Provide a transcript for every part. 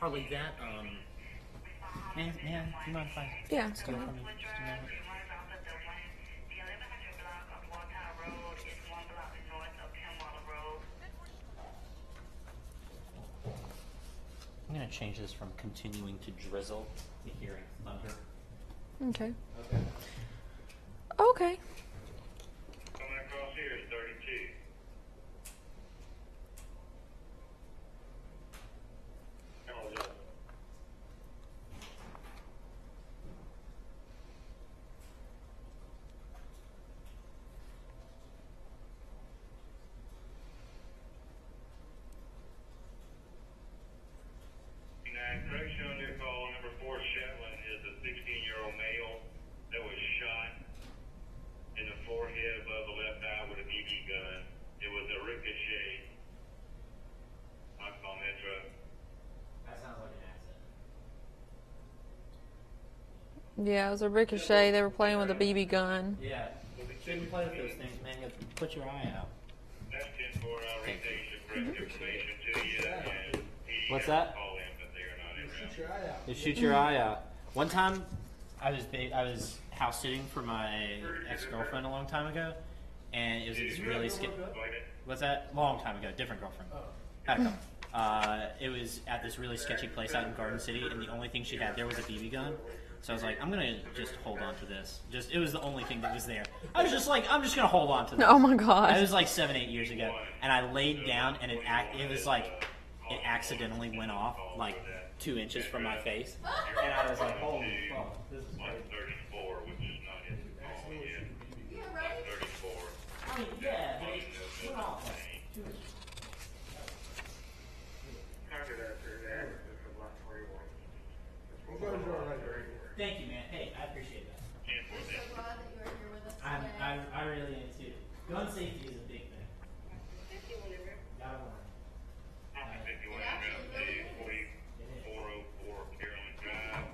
Harley, that man, do you mind if I Yeah. steal from you just a moment? I'm gonna change this from continuing to drizzle to hearing thunder. Okay. Okay. Okay. Coming across here is 32. How is that? Correction on your call, number 4 Shetland is a 16-year-old male that was shot in the forehead above the left eye with a BB gun. It was a ricochet. Knock on Metro. That sounds like an accident. Yeah, it was a ricochet. They were playing with a BB gun. Yeah. Shouldn't play with those things, man. You have to put your eye out. That's 10-4. I'll retain the correct information to you. And he What's that? call in, but they are not in route. Shoot your eye out. Just shoot your eye out. One time, I was house sitting for my ex-girlfriend a long time ago, and it was this really What's that? Long time ago, different girlfriend. Had a couple. It was at this really sketchy place out in Garden City, and the only thing she had there was a BB gun. So I was like, I'm gonna just hold on to this. It was the only thing that was there. I was just like, I'm just gonna hold on to this. Oh my gosh. It was like 7-8 years ago, and I laid down, and it was like it accidentally went off like 2 inches from my face, and I was like, holy fuck, this is crazy. 134, which is not in the call yet. 134. I mean, yeah, but it went off like 2 inches. Thank you, man. Hey, I appreciate that. I'm so glad that you are here with us today. I really am too. Gun safety is a big thing. Gotta learn. 51 around the 4404 Carolyn Drive.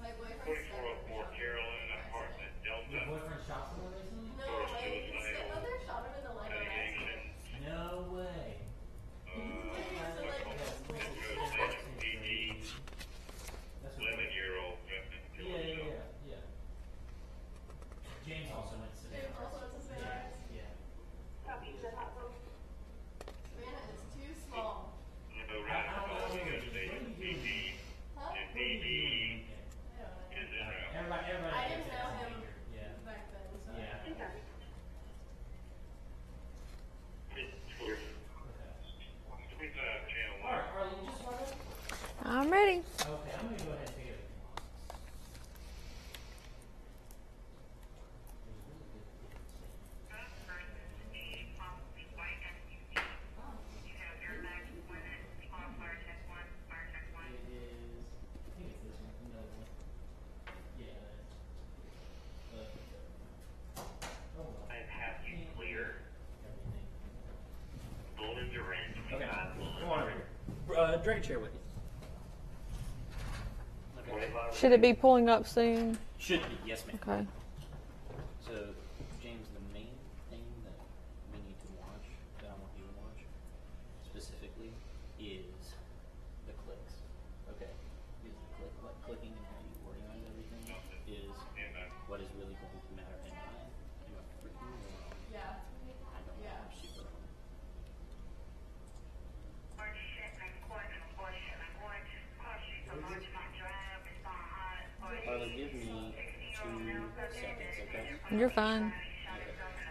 My boyfriend 4404 Carolyn, apartment Your Delta. boyfriend shot someone recently? No way. His stepmother shot him in the leg. Litigation. No way. Metro Station PD. That's what 11-year-old. yeah. James also went to James also went to Savannah. Yeah. Savannah is too small. No right call. Metro Station PD. Huh? And PD I don't know. is in route. Everybody I gets didn't that know him danger. Yeah. back then, so. Yeah. Okay. 25 channel 1. Alright, Arlene, just start it. I'm ready. Okay, I'm gonna go ahead and take it. I have you clear. Golden Durant. Okay, come on over here. Drag a chair with you. Should it be pulling up soon? Should be, yes, ma'am. Okay. So, James, the main thing that we need to watch, that I want you to watch, specifically, is the clicks. Okay? Is the clicking and how you organize everything is what is really going to matter. And I am a freaking moron. Yeah. I don't Yeah. know super on it. Harley, give me 2 seconds, okay? You're fine.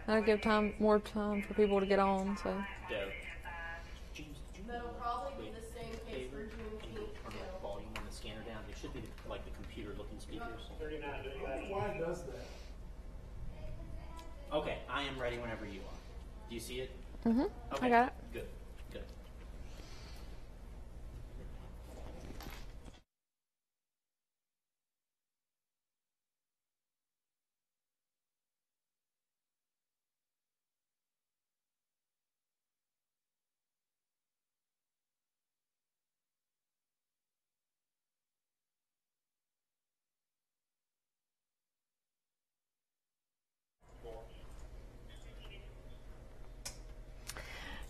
That'll give more time for people to get on, so. Dope. James, did you That'll probably be the same case for and Juneteenth, turn too. the volume on the scanner down? It should be like the computer-looking speakers. Why does that? Okay, I am ready whenever you are. Do you see it? Mm-hmm. Okay. I got it. Good. Good.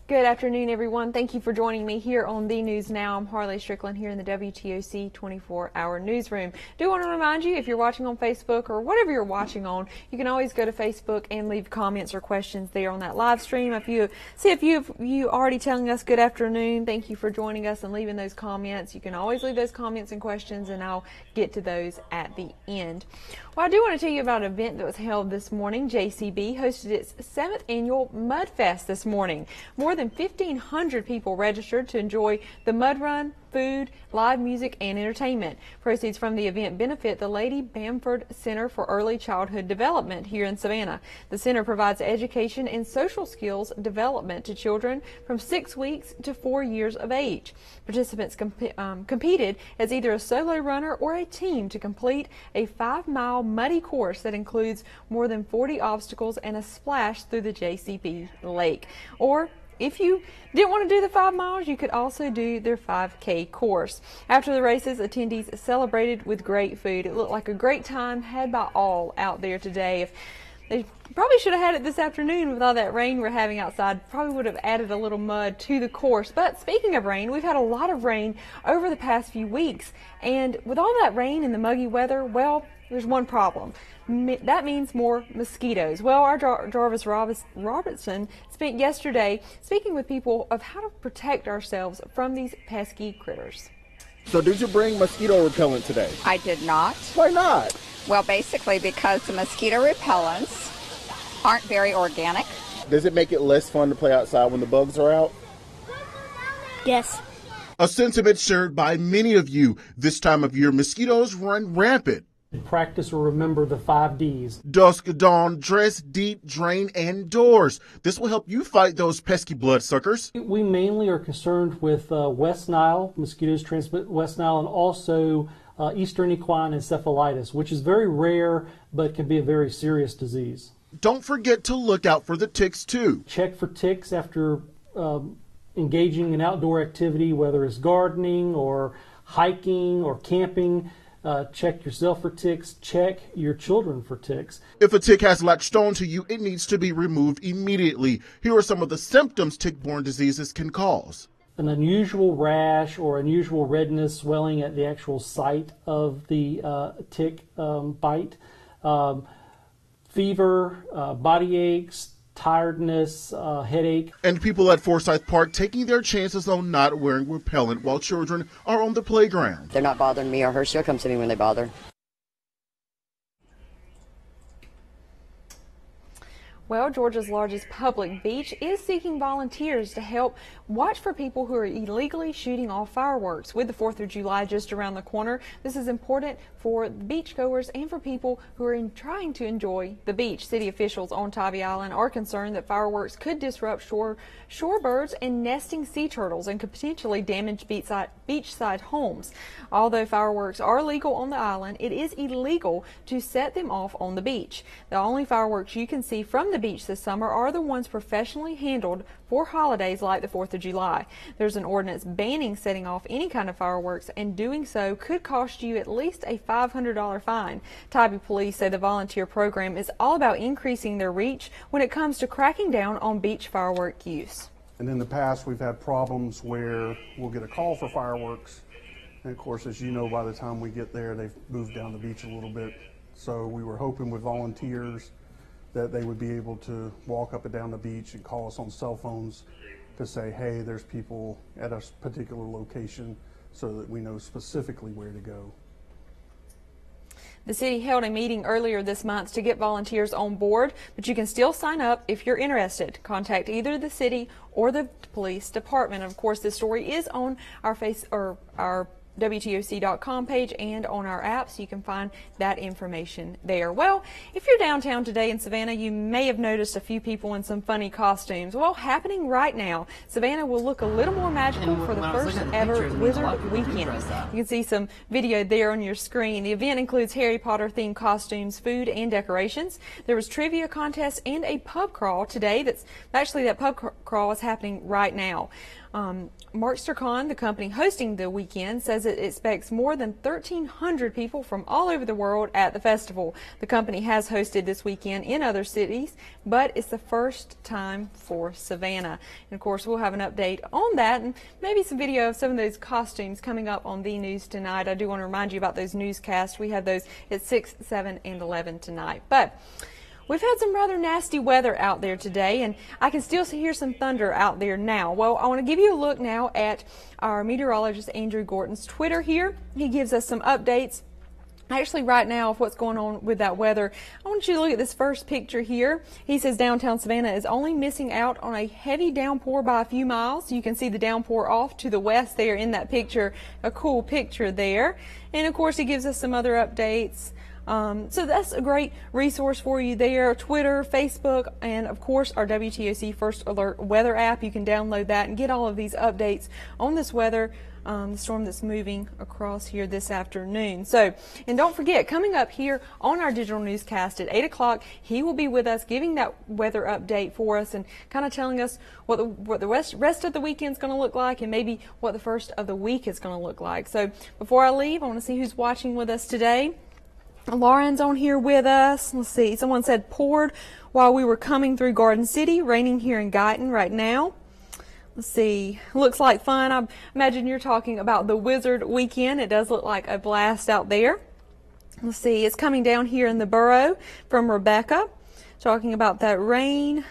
Good afternoon, everyone. Thank you for joining me here on The News Now. I'm Harley Strickland here in the WTOC 24-hour newsroom. Do want to remind you, if you're watching on Facebook or whatever you're watching on, you can always go to Facebook and leave comments or questions there on that live stream. If you see a few of you already telling us good afternoon, thank you for joining us and leaving those comments. You can always leave those comments and questions, and I'll get to those at the end. Well, I do want to tell you about an event that was held this morning. JCB hosted its 7th annual Mud Fest this morning. More than 1,500 people registered to enjoy the mud run, food, live music, and entertainment. Proceeds from the event benefit the Lady Bamford Center for Early Childhood Development here in Savannah. The center provides education and social skills development to children from 6 weeks to 4 years of age. Participants competed as either a solo runner or a team to complete a 5-mile muddy course that includes more than 40 obstacles and a splash through the JCB Lake. Or if you didn't want to do the 5 miles, you could also do their 5K course. After the races, attendees celebrated with great food. It looked like a great time had by all out there today. If they probably should have had it this afternoon with all that rain we're having outside. Probably would have added a little mud to the course. But speaking of rain, we've had a lot of rain over the past few weeks. And with all that rain and the muggy weather, well, there's one problem. That means more mosquitoes. Well, our Jarvis Robertson spent yesterday speaking with people of how to protect ourselves from these pesky critters. So did you bring mosquito repellent today? I did not. Why not? Well, basically because the mosquito repellents aren't very organic. Does it make it less fun to play outside when the bugs are out? Yes. A sentiment shared by many of you. This time of year, mosquitoes run rampant. Practice or remember the 5 Ds. Dusk, dawn, dress, deep, drain, and doors. This will help you fight those pesky bloodsuckers. We mainly are concerned with West Nile. Mosquitoes transmit West Nile, and also Eastern equine encephalitis, which is very rare but can be a very serious disease. Don't forget to look out for the ticks, too. Check for ticks after engaging in outdoor activity, whether it's gardening or hiking or camping. Check yourself for ticks. Check your children for ticks. If a tick has latched on to you, it needs to be removed immediately. Here are some of the symptoms tick-borne diseases can cause. An unusual rash or unusual redness, swelling at the actual site of the tick bite, fever, body aches, tiredness, headache. And people at Forsyth Park taking their chances on not wearing repellent while children are on the playground. They're not bothering me or her. She'll come to me when they bother. Well, Georgia's largest public beach is seeking volunteers to help watch for people who are illegally shooting off fireworks. With the 4th of July just around the corner, this is important for beachgoers and for people who are trying to enjoy the beach. City officials on Tybee Island are concerned that fireworks could disrupt shorebirds and nesting sea turtles and could potentially damage beachside homes. Although fireworks are legal on the island, it is illegal to set them off on the beach. The only fireworks you can see from the beach this summer are the ones professionally handled for holidays like the 4th of July. There's an ordinance banning setting off any kind of fireworks, and doing so could cost you at least a $500 fine. Tybee police say the volunteer program is all about increasing their reach when it comes to cracking down on beach firework use. And in the past, we've had problems where we'll get a call for fireworks. And of course, as you know, by the time we get there, they've moved down the beach a little bit. So we were hoping with volunteers that they would be able to walk up and down the beach and call us on cell phones to say, hey, there's people at a particular location, so that we know specifically where to go. The city held a meeting earlier this month to get volunteers on board, but you can still sign up if you're interested. Contact either the city or the police department. Of course, this story is on our our WTOC.com page and on our app, so you can find that information there. Well, if you're downtown today in Savannah, you may have noticed a few people in some funny costumes. Well, happening right now, Savannah will look a little more magical for the first ever Wizard Weekend. You can see some video there on your screen. The event includes Harry Potter themed costumes, food, and decorations. There was trivia contest and a pub crawl today. That pub crawl is happening right now. Markstercon, the company hosting the weekend, says it expects more than 1,300 people from all over the world at the festival. The company has hosted this weekend in other cities, but it's the first time for Savannah. And of course, we'll have an update on that and maybe some video of some of those costumes coming up on the news tonight. I do want to remind you about those newscasts. We have those at 6, 7, and 11 tonight. But we've had some rather nasty weather out there today, and I can still hear some thunder out there now. Well, I want to give you a look now at our meteorologist Andrew Gorton's Twitter here. He gives us some updates actually right now of what's going on with that weather. I want you to look at this first picture here. He says downtown Savannah is only missing out on a heavy downpour by a few miles. You can see the downpour off to the west there in that picture, a cool picture there. And of course, he gives us some other updates. So that's a great resource for you there. Twitter, Facebook, and of course our WTOC First Alert weather app. You can download that and get all of these updates on this weather, the storm that's moving across here this afternoon. So, and don't forget, coming up here on our digital newscast at 8 o'clock, he will be with us giving that weather update for us and kind of telling us what the rest of the weekend's going to look like and maybe what the first of the week is going to look like. So before I leave, I want to see who's watching with us today. Lauren's on here with us. Let's see. Someone said poured while we were coming through Garden City, raining here in Guyton right now. Let's see. Looks like fun. I imagine you're talking about the Wizard weekend. It does look like a blast out there. Let's see. It's coming down here in the borough from Rebecca, talking about that rain.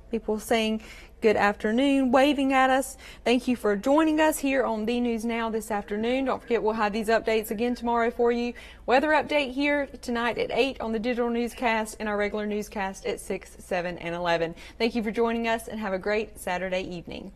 People saying good afternoon, waving at us. Thank you for joining us here on The News Now this afternoon. Don't forget, we'll have these updates again tomorrow for you. Weather update here tonight at 8 on the digital newscast and our regular newscast at 6, 7, and 11. Thank you for joining us and have a great Saturday evening.